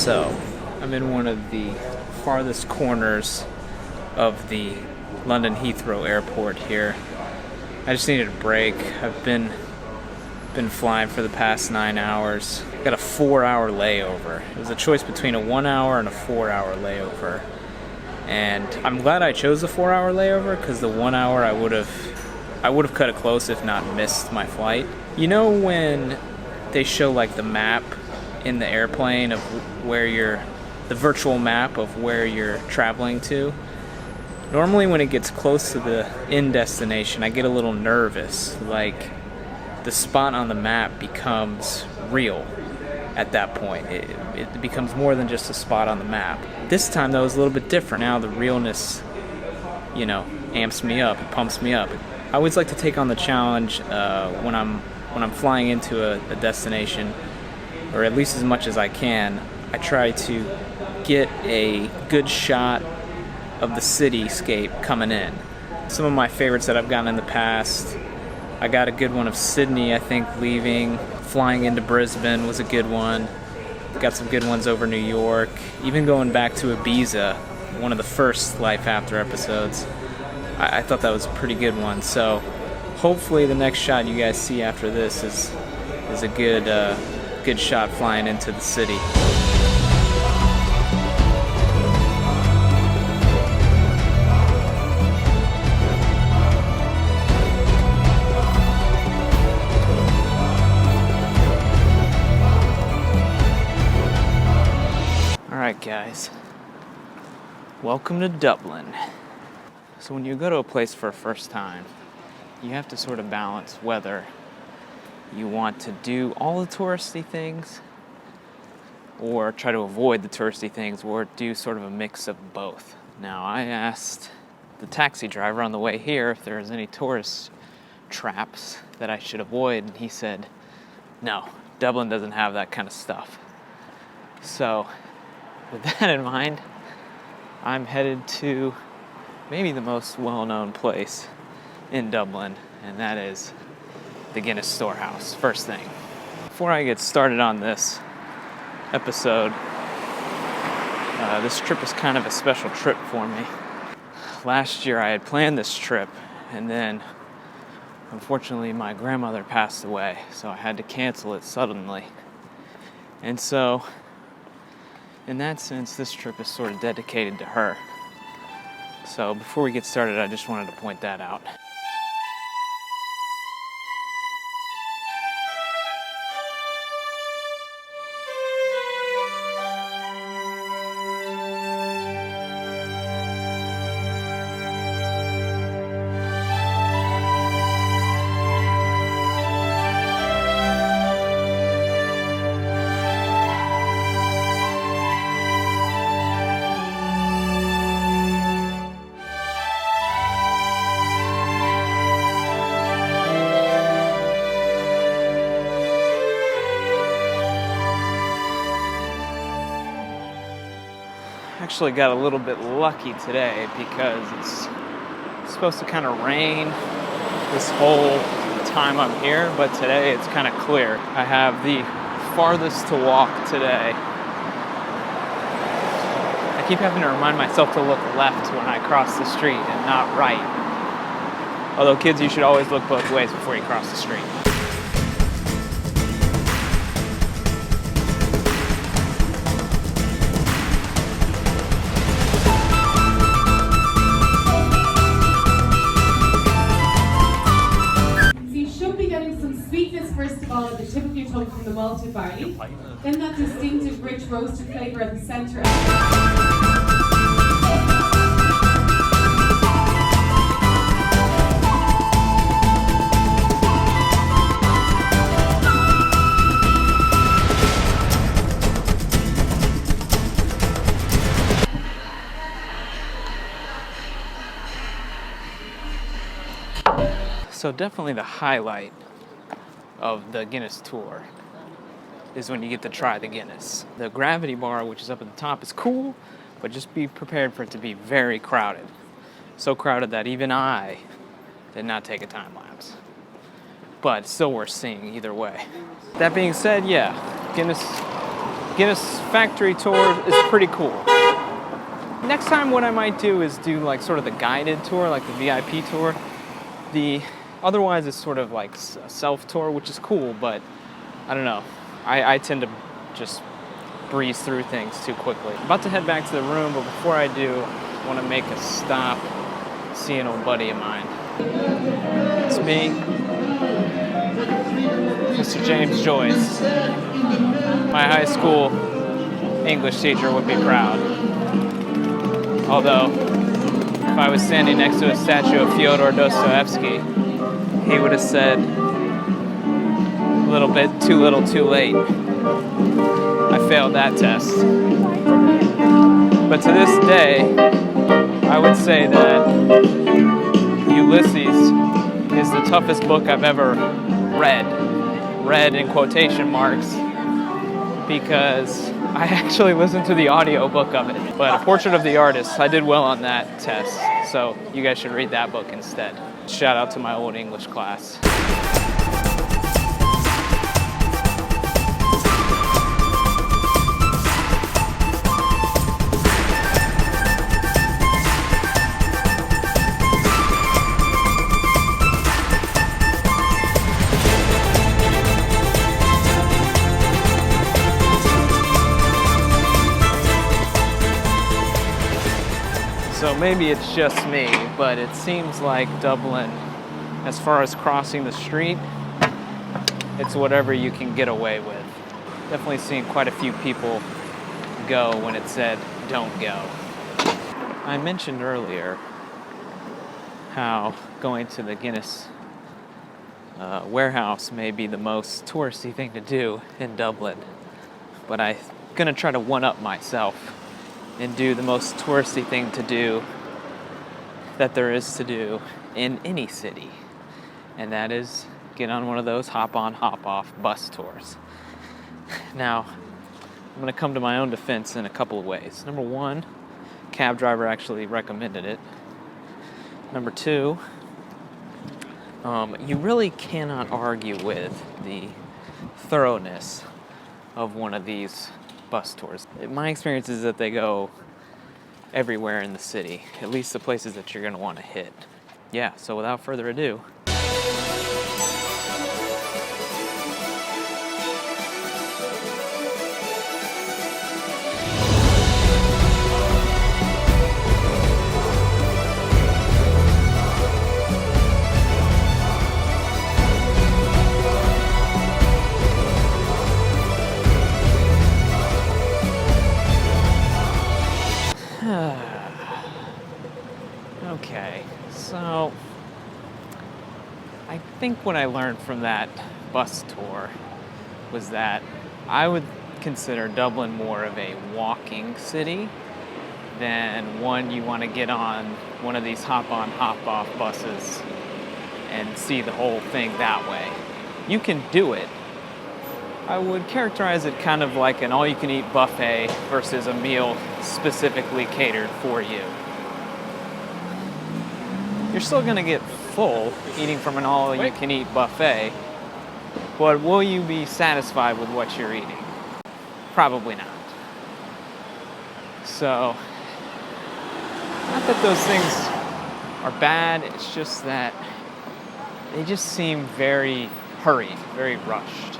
So, I'm in one of the farthest corners of the London Heathrow airport here. I just needed a break. I've been flying for the past 9 hours. Got a 4-hour layover. It was a choice between a 1 hour and a 4-hour layover. And I'm glad I chose the 4-hour layover, because the 1 hour I would have cut it close if not missed my flight. You know when they show like the map in the airplane of where the virtual map of where you're traveling to? Normally when it gets close to the end destination, I get a little nervous, like the spot on the map becomes real at that point. It becomes more than just a spot on the map. This time though, it was a little bit different. Now the realness, amps me up, it pumps me up. I always like to take on the challenge when I'm flying into a destination, or at least as much as I can. I try to get a good shot of the cityscape coming in. Some of my favorites that I've gotten in the past, I got a good one of Sydney, I think, leaving. Flying into Brisbane was a good one. Got some good ones over New York. Even going back to Ibiza, one of the first Life After episodes, I thought that was a pretty good one. So hopefully the next shot you guys see after this is a good shot flying into the city. Alright guys, welcome to Dublin. So when you go to a place for a first time, you have to sort of balance whether you want to do all the touristy things or try to avoid the touristy things, or do sort of a mix of both. Now, I asked the taxi driver on the way here if there was any tourist traps that I should avoid, and he said, no, Dublin doesn't have that kind of stuff. So, with that in mind, I'm headed to maybe the most well-known place in Dublin, and that is the Guinness Storehouse, first thing. Before I get started on this episode, this trip is kind of a special trip for me. Last year I had planned this trip, and then unfortunately my grandmother passed away, so I had to cancel it suddenly. And so, in that sense, this trip is sort of dedicated to her. So before we get started, I just wanted to point that out. Actually got a little bit lucky today because it's supposed to kind of rain this whole time I'm here, but today it's kind of clear. I have the farthest to walk today. I keep having to remind myself to look left when I cross the street and not right. Although kids, you should always look both ways before you cross the street. The tip of your tongue from the malted barley, then that distinctive rich roasted flavour at the centre. So definitely the highlight of the Guinness tour is when you get to try the Guinness. The gravity bar, which is up at the top, is cool, but just be prepared for it to be very crowded. So crowded that even I did not take a time lapse. But still worth seeing either way. That being said, yeah, Guinness Guinness Factory tour is pretty cool. Next time what I might do is do like sort of the guided tour, like the VIP tour. Otherwise it's sort of like a self-tour, which is cool, but I don't know. I tend to just breeze through things too quickly. I'm about to head back to the room, but before I do, I want to make a stop, see an old buddy of mine. It's me, Mr. James Joyce. My high school English teacher would be proud. Although, if I was standing next to a statue of Fyodor Dostoevsky, he would have said, a little bit too little, too late. I failed that test. But to this day, I would say that Ulysses is the toughest book I've ever read. Read in quotation marks, because I actually listened to the audiobook of it. But A Portrait of the Artist, I did well on that test, so you guys should read that book instead. Shout out to my old English class. So maybe it's just me, but it seems like Dublin, as far as crossing the street, it's whatever you can get away with. Definitely seen quite a few people go when it said, don't go. I mentioned earlier how going to the Guinness warehouse may be the most touristy thing to do in Dublin, but I'm gonna try to one-up myself and do the most touristy thing to do that there is to do in any city. And that is get on one of those hop-on, hop-off bus tours. Now, I'm gonna come to my own defense in a couple of ways. Number one, cab driver actually recommended it. Number two, you really cannot argue with the thoroughness of one of these bus tours. My experience is that they go everywhere in the city, at least the places that you're going to want to hit. Yeah, so without further ado, okay, so I think what I learned from that bus tour was that I would consider Dublin more of a walking city than one you want to get on one of these hop-on, hop-off buses and see the whole thing that way. You can do it. I would characterize it kind of like an all-you-can-eat buffet versus a meal specifically catered for you. You're still going to get full eating from an all-you-can-eat buffet, but will you be satisfied with what you're eating? Probably not. So, not that those things are bad, it's just that they just seem very hurried, very rushed.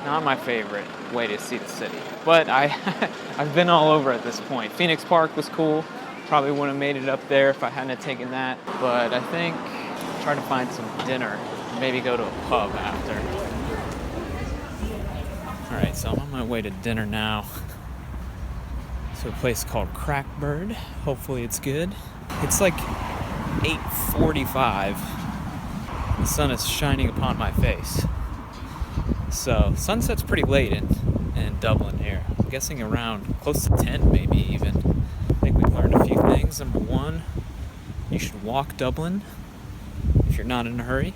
Not my favorite way to see the city, but I've been all over at this point. Phoenix Park was cool. Probably wouldn't have made it up there if I hadn't taken that. But I think I'll try to find some dinner, maybe go to a pub after. All right, so I'm on my way to dinner now. To a place called Crackbird. Hopefully it's good. It's like 8:45. The sun is shining upon my face. So sunset's pretty late in Dublin here. I'm guessing around close to 10 maybe even. I think we've learned a few things. Number one, you should walk Dublin if you're not in a hurry.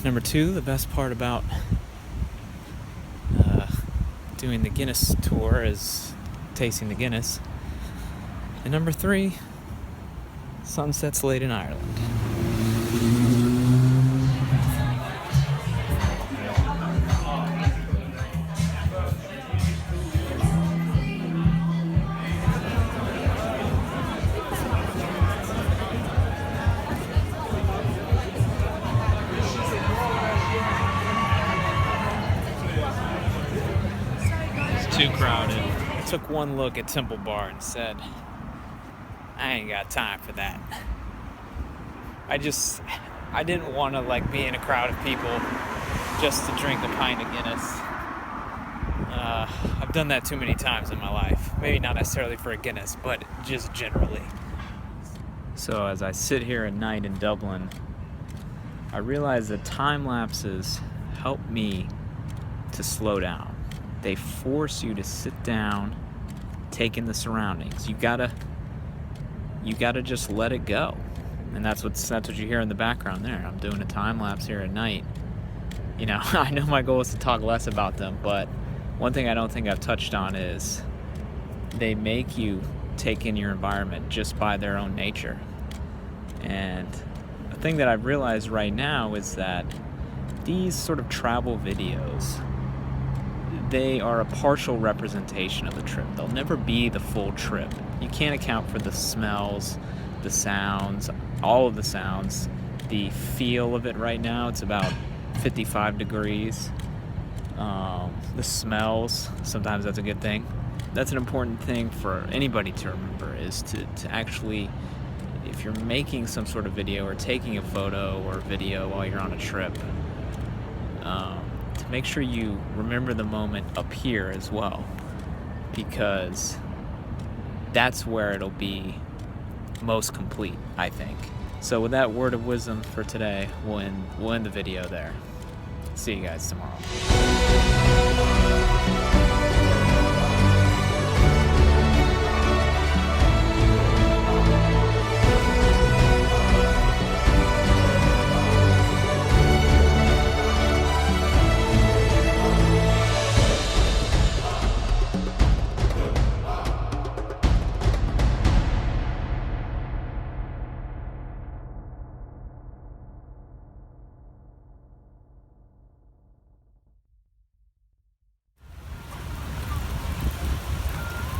Number two, the best part about doing the Guinness tour is tasting the Guinness. And number three, sunsets late in Ireland. took one look at Temple Bar and said, I ain't got time for that. I didn't want to like be in a crowd of people just to drink a pint of Guinness. I've done that too many times in my life. Maybe not necessarily for a Guinness, but just generally. So as I sit here at night in Dublin, I realize that time lapses help me to slow down. They force you to sit down, take in the surroundings. You gotta just let it go. And that's what you hear in the background there. I'm doing a time lapse here at night. You know, I know my goal is to talk less about them, but one thing I don't think I've touched on is they make you take in your environment just by their own nature. And a thing that I've realized right now is that these sort of travel videos, they are a partial representation of the trip. They'll never be the full trip. You can't account for the smells, the sounds, all of the sounds, the feel of it right now. It's about 55 degrees. The smells, sometimes that's a good thing. That's an important thing for anybody to remember, is to actually, if you're making some sort of video or taking a photo or video while you're on a trip, to make sure you remember the moment up here as well, because that's where it'll be most complete, I think. So with that word of wisdom for today, we'll end the video there. See you guys tomorrow.